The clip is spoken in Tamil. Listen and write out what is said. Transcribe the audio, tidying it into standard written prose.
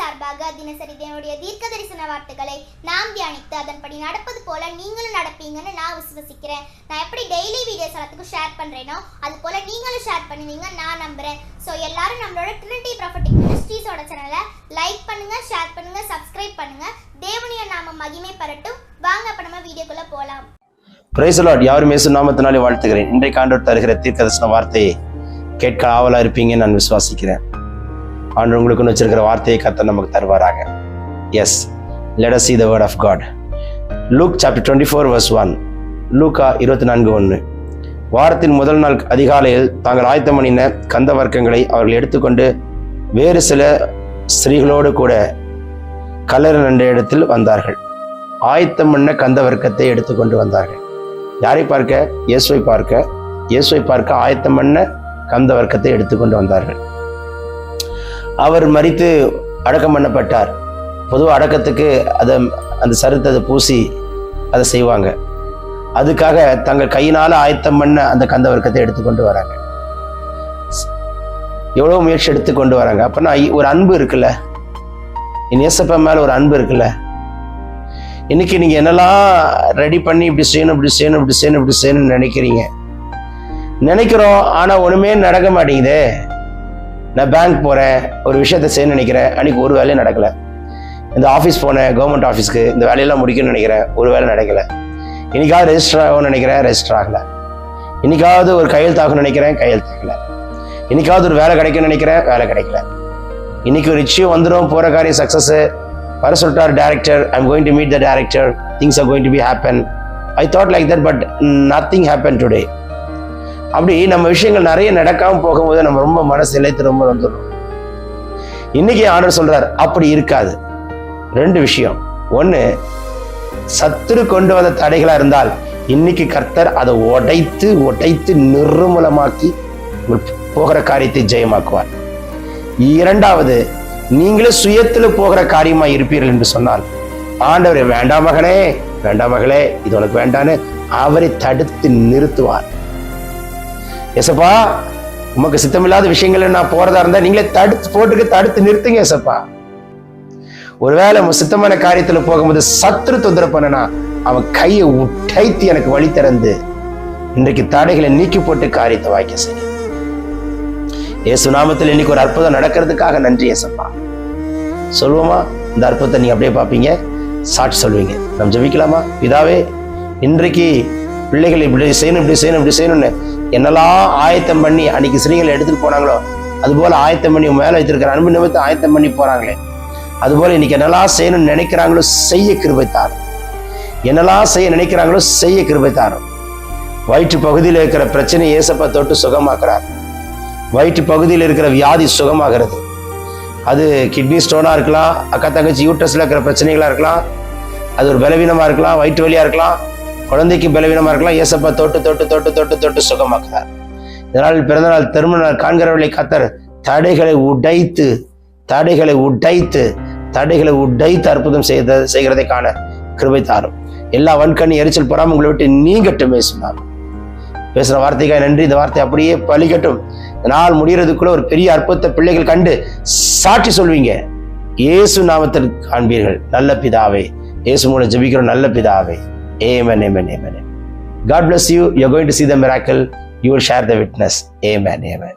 சார்பாக தினசரி தேவனுடைய தீர்க்க தரிசன வார்த்தைகளை நாம் தியானித்து அதன்படி நடப்பது போல நீங்களும் நடப்பீங்கன்னு நான் விசுவசிக்கிறேன். நான் எப்படி டெய்லி வீடியோஸ் எல்லாத்துக்கும் ஷேர் பண்றேனோ அது போல நீங்களும் ஷேர் பண்ணுவீங்க நான் நம்புறேன். ஸோ எல்லாரும் நம்மளோட ட்ரினிட்டி ப்ராஃபட்டிக் மினிஸ்ட்ரீஸோட சேனலை லைக் பண்ணுங்க, ஷேர் பண்ணுங்க, சப்ஸ்கிரைப் பண்ணுங்க. தேவனுடைய நாமம் மகிமை பெறட்டும். வாங்க அப்ப நம்ம வீடியோக்குள்ள போலாம். Praise the Lord. யாரும் இயேசு நாமத்தினாலே வாழ்த்துகிறேன். இன்றைக்கு ஆண்டவர் தருகிற தீர்க்கதரிசன வார்த்தையை கேட்க ஆவலா இருப்பீங்கன்னு நான் விசுவாசிக்கிறேன். ஆண்டவர் உங்களுக்கு வச்சிருக்கிற வார்த்தையை கர்த்தர் நமக்கு தருவாராக. Yes, let us see the word of God. Luke chapter 24 verse 1. லூக்கா 24:1. வாரத்தின் முதல் நாள் அதிகாலையில் தாங்கள் ஆயத்தம் பண்ணின கந்த வர்க்கங்களை அவர்கள் எடுத்துக்கொண்டு வேறு சில ஸ்திரீகளோடு கூட கல்லறை என்ற இடத்தில் வந்தார்கள். ஆயத்தம் பண்ண கந்த வர்க்கத்தை எடுத்துக்கொண்டு வந்தார்கள். யாரை பார்க்க? இயேசுவை பார்க்க. இயேசுவை பார்க்க ஆயத்தம் பண்ண கந்த வர்க்கத்தை எடுத்துக்கொண்டு வந்தார்கள். அவர் மரித்து அடக்கம் பண்ணப்பட்டார். பொதுவாக அடக்கத்துக்கு அந்த சருத்தை பூசி அதை செய்வாங்க. அதுக்காக தங்கள் கையினால் ஆயத்தம் பண்ண அந்த கந்த வர்க்கத்தை எடுத்துக்கொண்டு வராங்க. எவ்வளோ முயற்சி எடுத்துக்கொண்டு வராங்க. அப்போனா ஒரு அன்பு இருக்குல்ல, இயேசப்பா மேலே ஒரு அன்பு இருக்குல்ல. இன்னைக்கு நீங்கள் என்னெல்லாம் ரெடி பண்ணி இப்படி செய்யணும் இப்படி செய்யணும் இப்படி செய்யணும் இப்படி செய்யணும்னு நினைக்கிறோம். ஆனால் ஒன்றுமே நடக்க மாட்டேங்குதே. நான் பேங்க் போகிறேன், ஒரு விஷயத்தை செய்யணும்னு நினைக்கிறேன், அன்றைக்கி ஒரு வேலையும் நடக்கலை. இந்த ஆஃபீஸ் போனேன், கவர்மெண்ட் ஆஃபீஸ்க்கு, இந்த வேலையெல்லாம் முடிக்கணும்னு நினைக்கிறேன், ஒரு வேலை நடக்கலை. இன்றைக்காவது ரெஜிஸ்டர் ஆகணும்னு நினைக்கிறேன், ரெஜிஸ்டர் ஆகலை. இன்றைக்காவது ஒரு கையெழுத்தாகணும்னு நினைக்கிறேன், கையெழுத்தாகலை. இன்றைக்காவது ஒரு வேலை கிடைக்கும்னு நினைக்கிறேன், வேலை கிடைக்கல. இன்றைக்கி ஒரு நிச்சயம் வந்துடும், போகிற காரியம் சக்ஸஸ்ஸு. வர சொல்லிட்டார் director, I'm going to meet the director, things are going to be happen. I thought like that, but nothing happen today. அப்படி நம்ம விஷயங்கள் நிறைய நடக்காமல் போகும்போது நம்ம ரொம்ப மனசு இழைத்து ரொம்ப வந்துடும். இன்னைக்கு ஆண்டவர் சொல்றார், அப்படி இருக்காது. ரெண்டு விஷயம். ஒன்று, சத்துரு கொண்டு வந்த தடைகளா இருந்தால் இன்னைக்கு கர்த்தர் அதை உடைத்து நிர்மூலமாக்கி போகிற காரியத்தை ஜெயமாக்குவார். இரண்டாவது, நீங்களே சுயத்துல போகிற காரியமா இருப்பீர்கள் என்று சொன்னால் ஆண்டவர் வேண்டாம் மகனே, வேண்டாம் மகளே, இது உனக்கு வேண்டான்னு அவரை தடுத்து நிறுத்துவார். ஏசப்பா, உமக்கு சித்தமில்லாத விஷயங்கள் நான் போறதா இருந்தா நீங்களே தடுத்து நிறுத்துங்க ஏசப்பா. ஒருவேளை சித்தமான காரியத்துல போகும்போது சத்துரு தொந்தரவு பண்ணனா அவன் கையை உடைத்து எனக்கு வழி திறந்து இன்றைக்கு தடைகளை நீக்கி போட்டு காரியத்தை வாய்க்க செய்ய. இயேசு நாமத்தில் இன்னைக்கு ஒரு அற்புதம் நடக்கிறதுக்காக நன்றி ஏசப்பா. சொல்லுவோமா? இந்த அற்புதத்தை நீங்க அப்படியே பார்ப்பீங்க, சாட்சி சொல்வீங்க. நம்ம ஜெபிக்கலாமா? பிதாவே, இன்றைக்கு பிள்ளைகள் இப்படி செய்யணும்னு என்னெல்லாம் ஆயத்தம் பண்ணி அன்னைக்கு ஸ்ரீகளை எடுத்துட்டு போனாங்களோ அதுபோல ஆயத்தம் பண்ணி மேல வைத்திருக்கிற அன்பு நிமித்தம் ஆயத்தம் பண்ணி போறாங்களே, அதுபோல இன்னைக்கு என்னெல்லாம் செய்யணும்னு நினைக்கிறாங்களோ செய்ய கிருபை தாரும். என்னெல்லாம் செய்ய நினைக்கிறாங்களோ செய்ய கிருபை தாரும். வயிற்று பகுதியில் இருக்கிற பிரச்சனை ஏசப்பா தொட்டு சுகமாக்குறார். வயிற்று பகுதியில் இருக்கிற வியாதி சுகமாகிறது. அது கிட்னி ஸ்டோனா இருக்கலாம், அக்கா தங்கச்சி யூட்ரஸ்ல இருக்கிற பிரச்சனைகளா இருக்கலாம், அது ஒரு பலவீனமா இருக்கலாம், வயிற்று வலியா இருக்கலாம், குழந்தைக்கு பலவீனமா இருக்கலாம். ஏசப்பா தொட்டு சுகமாக்குறார். இதனால் பிறந்தநாள் திருமணநாள் காண்கிறவர்களை கர்த்தர் தடைகளை உடைத்து அற்புதம் செய்கிறதை காண கிருபை தாரும். எல்லா வன்கண்ணி எரிச்சல் பொறாம உங்களை விட்டு நீங்கட்டும் சொன்னார். பேசுற வார்த்தைக்காக நன்றி. இந்த வார்த்தை அப்படியே பலிக்கட்டும். நாள் முடிகிறதுக்குள்ள ஒரு பெரிய அற்புதத்தை பிள்ளைகள் கண்டு சாட்சி சொல்வீங்க. இயேசு நாமத்தில் காண்பீர்கள். நல்ல பிதாவே, இயேசு மூலம் ஜெபிக்கிறோம் நல்ல பிதாவே. Amen, amen, amen. God bless you. You're going to see the miracle. You will share the witness. Amen, amen.